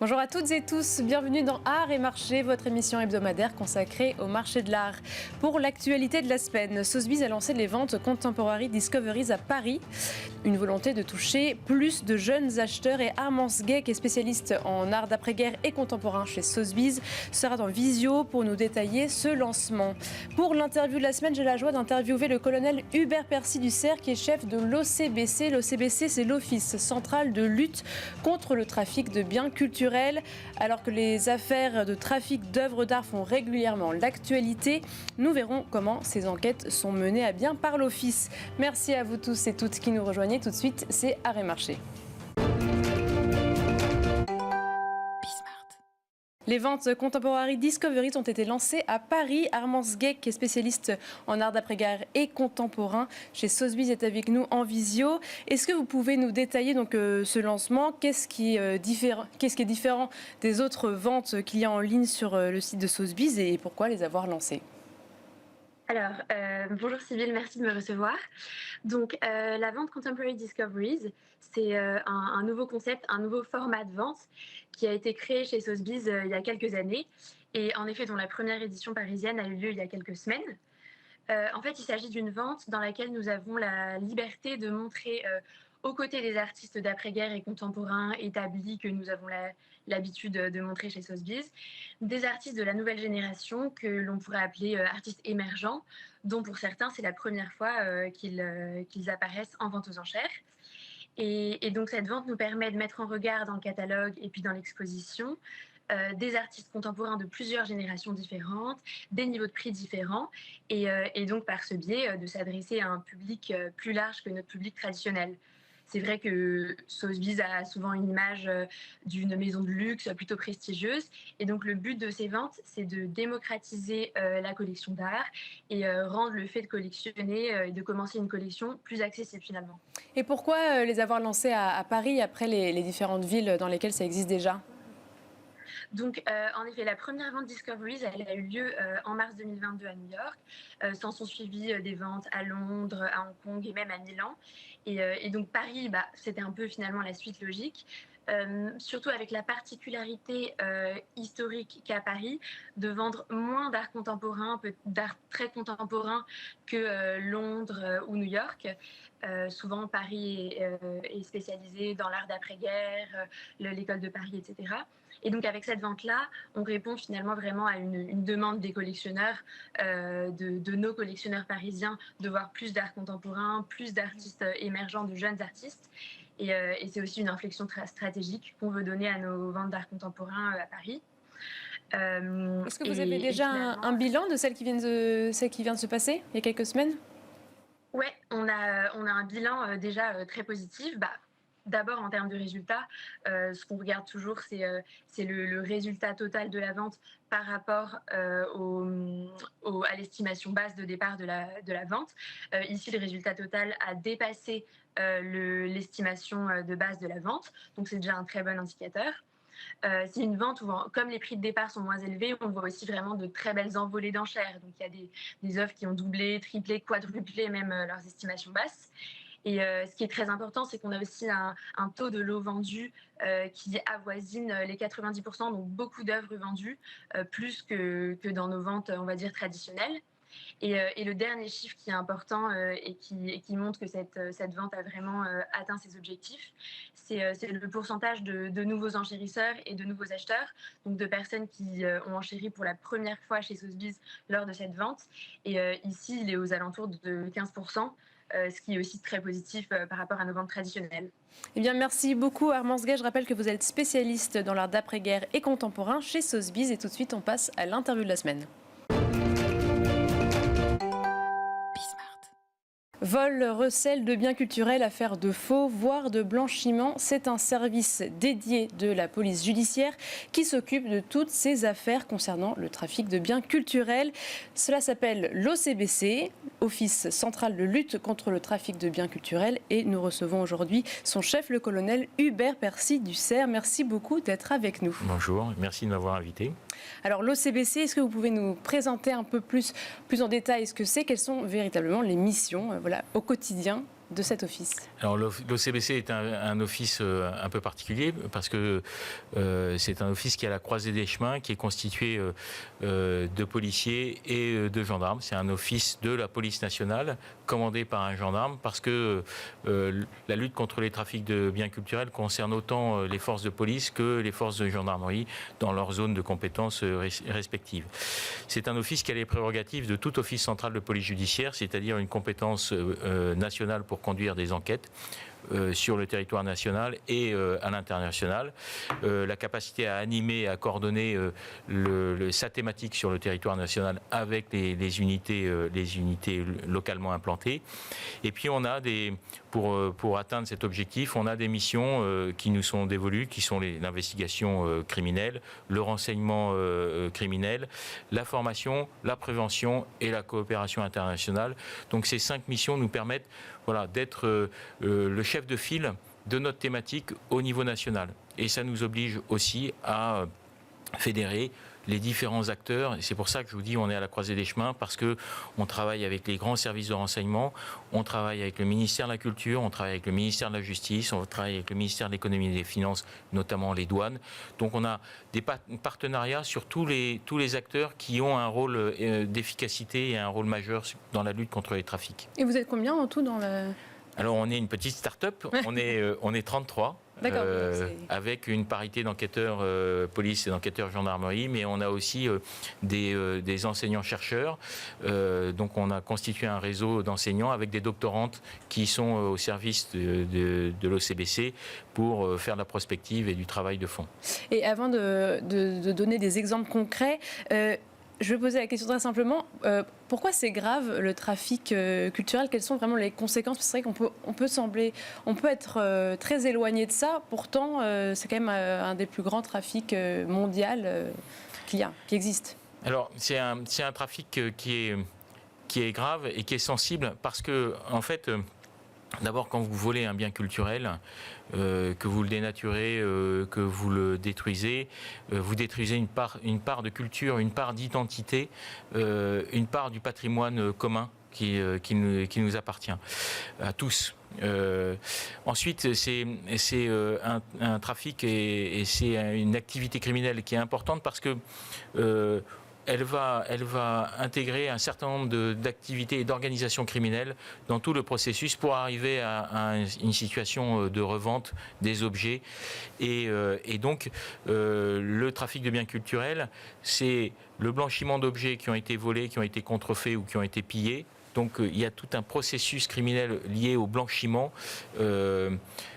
Bonjour à toutes et tous, bienvenue dans Art et Marché, votre émission hebdomadaire consacrée au marché de l'art. Pour l'actualité de la semaine, Sotheby's a lancé les ventes Contemporary Discoveries à Paris. Une volonté de toucher plus de jeunes acheteurs, et Armand Sguet, qui est spécialiste en art d'après-guerre et contemporain chez Sotheby's, sera en visio pour nous détailler ce lancement. Pour l'interview de la semaine, j'ai la joie d'interviewer le colonel Hubert Percy du Cerf, qui est chef de l'OCBC. L'OCBC, c'est l'Office central de lutte contre le trafic de biens culturels. Alors que les affaires de trafic d'œuvres d'art font régulièrement l'actualité, nous verrons comment ces enquêtes sont menées à bien par l'Office. Merci à vous tous et toutes qui nous rejoignez. Tout de suite, c'est Art et Marché. Les ventes Contemporary Discoveries ont été lancées à Paris. Armand Sguet, qui est spécialiste en art d'après-guerre et contemporain chez Sotheby's, est avec nous en visio. Est-ce que vous pouvez nous détailler ce lancement ? Qu'est-ce qui est différent des autres ventes qu'il y a en ligne sur le site de Sotheby's et pourquoi les avoir lancées ? Alors, bonjour Sybille, merci de me recevoir. Donc, la vente Contemporary Discoveries, c'est un nouveau concept, un nouveau format de vente qui a été créé chez Sotheby's il y a quelques années et en effet dont la première édition parisienne a eu lieu il y a quelques semaines. En fait, il s'agit d'une vente dans laquelle nous avons la liberté de montrer aux côtés des artistes d'après-guerre et contemporains établis que nous avons l'habitude de montrer chez Sotheby's, des artistes de la nouvelle génération que l'on pourrait appeler artistes émergents, dont pour certains c'est la première fois qu'ils apparaissent en vente aux enchères. Et donc cette vente nous permet de mettre en regard dans le catalogue et puis dans l'exposition des artistes contemporains de plusieurs générations différentes, des niveaux de prix différents, et donc par ce biais de s'adresser à un public plus large que notre public traditionnel. C'est vrai que Sotheby's a souvent une image d'une maison de luxe plutôt prestigieuse. Et donc, le but de ces ventes, c'est de démocratiser la collection d'art et rendre le fait de collectionner et de commencer une collection plus accessible finalement. Et pourquoi les avoir lancés à Paris après les différentes villes dans lesquelles ça existe déjà ? Donc, en effet, la première vente Discoveries, elle a eu lieu en mars 2022 à New York. S'en sont suivies des ventes à Londres, à Hong Kong et même à Milan. Et donc, Paris, c'était un peu finalement la suite logique. Surtout avec la particularité historique qu'à Paris de vendre moins d'art contemporain, d'art très contemporain que Londres ou New York. Souvent, Paris est spécialisé dans l'art d'après-guerre, l'école de Paris, etc. Et donc, avec cette vente-là, on répond finalement vraiment à une demande des collectionneurs, de nos collectionneurs parisiens, de voir plus d'art contemporain, plus d'artistes émergents, de jeunes artistes. Et c'est aussi une inflexion stratégique qu'on veut donner à nos ventes d'art contemporain à Paris. Est-ce que vous avez déjà un bilan de celle qui vient de se passer il y a quelques semaines ? Oui, on a un bilan déjà très positif. D'abord, en termes de résultats, ce qu'on regarde toujours, c'est le résultat total de la vente par rapport à l'estimation basse de départ de la vente. Ici, le résultat total a dépassé l'estimation de base de la vente, donc c'est déjà un très bon indicateur. C'est une vente où, comme les prix de départ sont moins élevés, on voit aussi vraiment de très belles envolées d'enchères. Donc, il y a des œuvres qui ont doublé, triplé, quadruplé même leurs estimations basses. Et ce qui est très important, c'est qu'on a aussi un taux de lots vendus qui avoisine les 90%, donc beaucoup d'œuvres vendues, plus que dans nos ventes, on va dire, traditionnelles. Et le dernier chiffre qui est important et qui montre que cette vente a vraiment atteint ses objectifs, c'est le pourcentage de nouveaux enchérisseurs et de nouveaux acheteurs, donc de personnes qui ont enchéri pour la première fois chez Sotheby's lors de cette vente. Et ici, il est aux alentours de 15%. Ce qui est aussi très positif par rapport à nos ventes traditionnelles. Eh bien, merci beaucoup Armand Sguet. Je rappelle que vous êtes spécialiste dans l'art d'après-guerre et contemporain chez Sotheby's. Et tout de suite, on passe à l'interview de la semaine. Vol, recel de biens culturels, affaires de faux, voire de blanchiment, c'est un service dédié de la police judiciaire qui s'occupe de toutes ces affaires concernant le trafic de biens culturels. Cela s'appelle l'OCBC, Office central de lutte contre le trafic de biens culturels, et nous recevons aujourd'hui son chef, le colonel Hubert Percy du Cerf. Merci beaucoup d'être avec nous. Bonjour, merci de m'avoir invité. Alors l'OCBC, est-ce que vous pouvez nous présenter un peu plus en détail ce que c'est, quelles sont véritablement les missions au quotidien de cet office? Alors l'OCBC est un office un peu particulier parce que c'est un office qui est à la croisée des chemins, qui est constitué de policiers et de gendarmes. C'est un office de la police nationale commandé par un gendarme parce que la lutte contre les trafics de biens culturels concerne autant les forces de police que les forces de gendarmerie dans leur zone de compétences respectives. C'est un office qui a les prérogatives de tout office central de police judiciaire, c'est-à-dire une compétence nationale pour conduire des enquêtes sur le territoire national et à l'international, la capacité à animer, à coordonner sa thématique sur le territoire national avec les unités localement implantées. Et puis on a pour atteindre cet objectif, on a des missions qui nous sont dévolues, qui sont l'investigation criminelle, le renseignement criminel, la formation, la prévention et la coopération internationale. Donc ces 5 missions nous permettent d'être le chef de file de notre thématique au niveau national. Et ça nous oblige aussi à fédérer les différents acteurs. Et c'est pour ça que je vous dis on est à la croisée des chemins, parce qu'on travaille avec les grands services de renseignement, on travaille avec le ministère de la Culture, on travaille avec le ministère de la Justice, on travaille avec le ministère de l'Économie et des Finances, notamment les douanes. Donc on a des partenariats sur tous les acteurs qui ont un rôle d'efficacité et un rôle majeur dans la lutte contre les trafics. Et vous êtes combien en tout dans la... Alors on est une petite start-up, on est 33. Avec une parité d'enquêteurs police et d'enquêteurs gendarmerie, mais on a aussi des enseignants-chercheurs. Donc on a constitué un réseau d'enseignants avec des doctorantes qui sont au service de l'OCBC pour faire de la prospective et du travail de fond. Et avant de donner des exemples concrets, je vais poser la question très simplement. Pourquoi c'est grave le trafic culturel? Quelles sont vraiment les conséquences? Parce que c'est vrai qu'on peut être très éloigné de ça. Pourtant, c'est quand même un des plus grands trafics mondiaux qui existe. Alors, c'est un trafic qui est grave et qui est sensible parce que, en fait, d'abord, quand vous volez un bien culturel, que vous le dénaturez, que vous le détruisez, vous détruisez une part de culture, une part d'identité, une part du patrimoine commun qui nous appartient à tous. Ensuite, c'est un trafic et c'est une activité criminelle qui est importante parce que elle va intégrer un certain nombre d'activités et d'organisations criminelles dans tout le processus pour arriver à une situation de revente des objets. Et donc, le trafic de biens culturels, c'est le blanchiment d'objets qui ont été volés, qui ont été contrefaits ou qui ont été pillés. Donc, il y a tout un processus criminel lié au blanchiment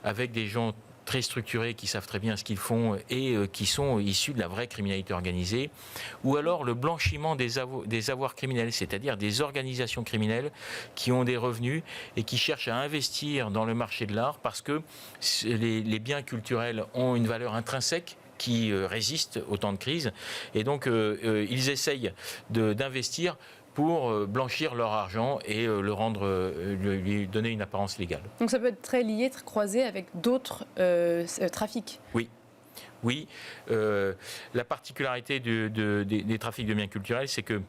avec des gens très structurés, qui savent très bien ce qu'ils font et qui sont issus de la vraie criminalité organisée, ou alors le blanchiment des avoirs criminels, c'est-à-dire des organisations criminelles qui ont des revenus et qui cherchent à investir dans le marché de l'art parce que les biens culturels ont une valeur intrinsèque qui résiste au temps de crise, et donc ils essayent d'investir pour blanchir leur argent et lui donner une apparence légale. Donc ça peut être très lié, très croisé avec d'autres trafics. Oui. La particularité des trafics de biens culturels, c'est que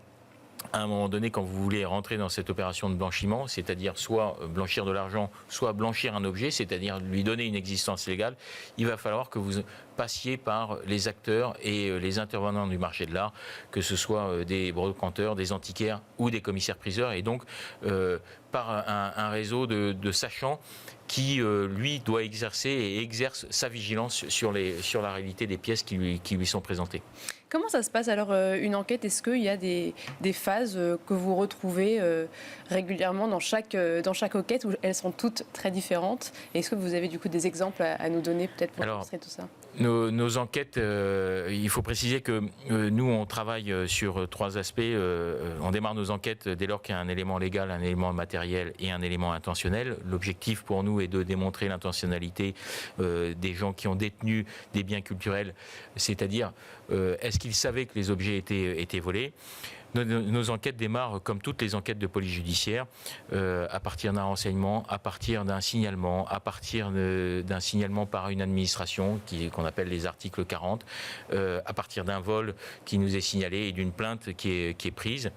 à un moment donné, quand vous voulez rentrer dans cette opération de blanchiment, c'est-à-dire soit blanchir de l'argent, soit blanchir un objet, c'est-à-dire lui donner une existence légale, il va falloir que vous passiez par les acteurs et les intervenants du marché de l'art, que ce soit des brocanteurs, des antiquaires ou des commissaires-priseurs, et donc par un réseau de sachants qui, lui, doit exercer et exerce sa vigilance sur la réalité des pièces qui lui sont présentées. Comment ça se passe alors une enquête? Est-ce qu'il y a des phases que vous retrouvez régulièrement dans chaque enquête, où elles sont toutes très différentes? Est-ce que vous avez du coup des exemples à nous donner peut-être pour illustrer tout ça? Nos enquêtes, il faut préciser que nous, on travaille sur 3 aspects. On démarre nos enquêtes dès lors qu'il y a un élément légal, un élément matériel et un élément intentionnel. L'objectif pour nous est de démontrer l'intentionnalité des gens qui ont détenu des biens culturels, c'est-à-dire est-ce qu'ils savaient que les objets étaient volés. Nos enquêtes démarrent comme toutes les enquêtes de police judiciaire, à partir d'un renseignement, à partir d'un signalement, à partir d'un signalement par une administration qu'on appelle les articles 40, à partir d'un vol qui nous est signalé et d'une plainte qui est prise.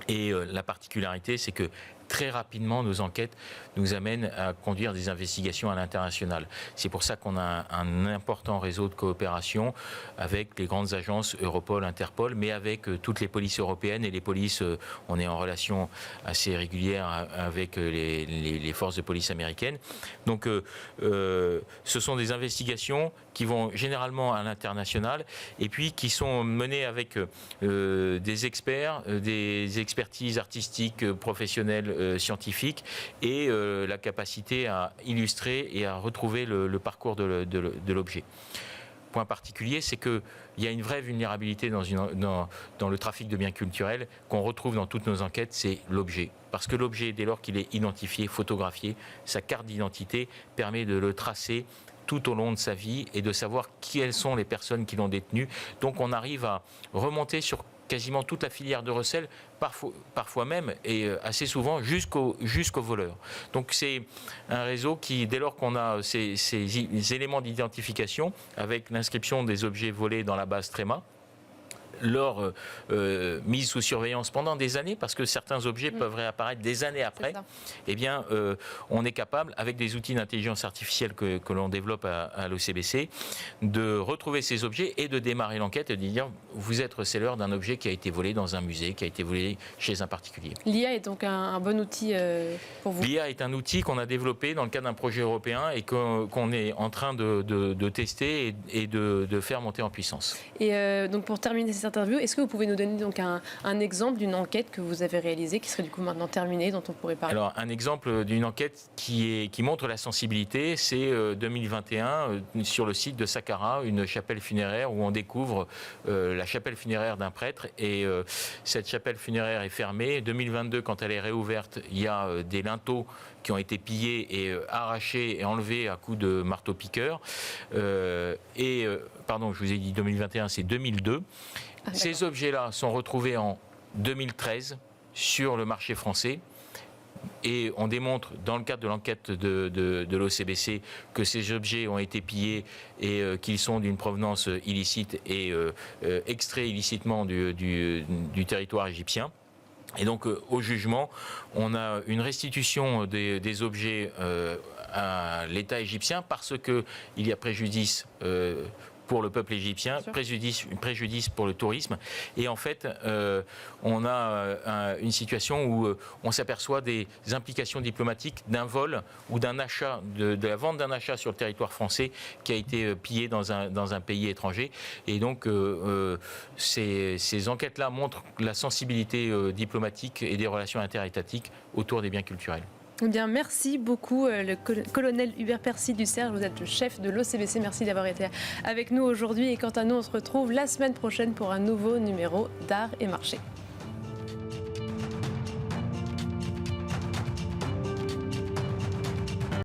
Et la particularité, c'est que très rapidement, nos enquêtes nous amènent à conduire des investigations à l'international. C'est pour ça qu'on a un important réseau de coopération avec les grandes agences Europol, Interpol, mais avec toutes les polices européennes et les polices, on est en relation assez régulière avec les forces de police américaines. Donc ce sont des investigations qui vont généralement à l'international et puis qui sont menées avec des experts, des expertises artistiques, professionnelles, scientifiques et la capacité à illustrer et à retrouver le parcours de l'objet. Point particulier, c'est qu'il y a une vraie vulnérabilité dans le trafic de biens culturels qu'on retrouve dans toutes nos enquêtes, c'est l'objet. Parce que l'objet, dès lors qu'il est identifié, photographié, sa carte d'identité permet de le tracer tout au long de sa vie et de savoir quelles sont les personnes qui l'ont détenu. Donc on arrive à remonter sur quasiment toute la filière de recel, parfois même, et assez souvent, jusqu'au voleur. Donc c'est un réseau qui, dès lors qu'on a ces éléments d'identification, avec l'inscription des objets volés dans la base Tréma, leur mise sous surveillance pendant des années, parce que certains objets peuvent réapparaître des années après, eh bien, on est capable, avec des outils d'intelligence artificielle que l'on développe à l'OCBC, de retrouver ces objets et de démarrer l'enquête et de dire vous êtes receleur d'un objet qui a été volé dans un musée, qui a été volé chez un particulier. L'IA est donc un bon outil pour vous? L'IA est un outil qu'on a développé dans le cadre d'un projet européen et qu'on est en train de tester et de faire monter en puissance. Et donc pour terminer cette interview, est-ce que vous pouvez nous donner donc un exemple d'une enquête que vous avez réalisée, qui serait du coup maintenant terminée, dont on pourrait parler? Alors, un exemple d'une enquête qui montre la sensibilité, c'est 2021, sur le site de Saqqara, une chapelle funéraire où on découvre la chapelle funéraire d'un prêtre. Et cette chapelle funéraire est fermée. 2022, quand elle est réouverte, il y a des linteaux qui ont été pillés et arrachés et enlevés à coups de marteau-piqueur. Pardon, je vous ai dit 2021, c'est 2002. Ces objets-là sont retrouvés en 2013 sur le marché français. Et on démontre, dans le cadre de l'enquête de l'OCBC, que ces objets ont été pillés et qu'ils sont d'une provenance illicite et extraits illicitement du territoire égyptien. Et donc, au jugement, on a une restitution des objets à l'État égyptien parce qu'il y a préjudice pour le peuple égyptien, préjudice pour le tourisme. Et en fait, on a une situation où on s'aperçoit des implications diplomatiques d'un vol ou d'un achat, de la vente d'un achat sur le territoire français qui a été pillé dans un pays étranger. Et donc, ces enquêtes-là montrent la sensibilité diplomatique et des relations interétatiques autour des biens culturels. Eh bien, merci beaucoup, le colonel Hubert Percy du Cerf. Vous êtes le chef de l'OCBC. Merci d'avoir été avec nous aujourd'hui. Et quant à nous, on se retrouve la semaine prochaine pour un nouveau numéro d'Art et Marché.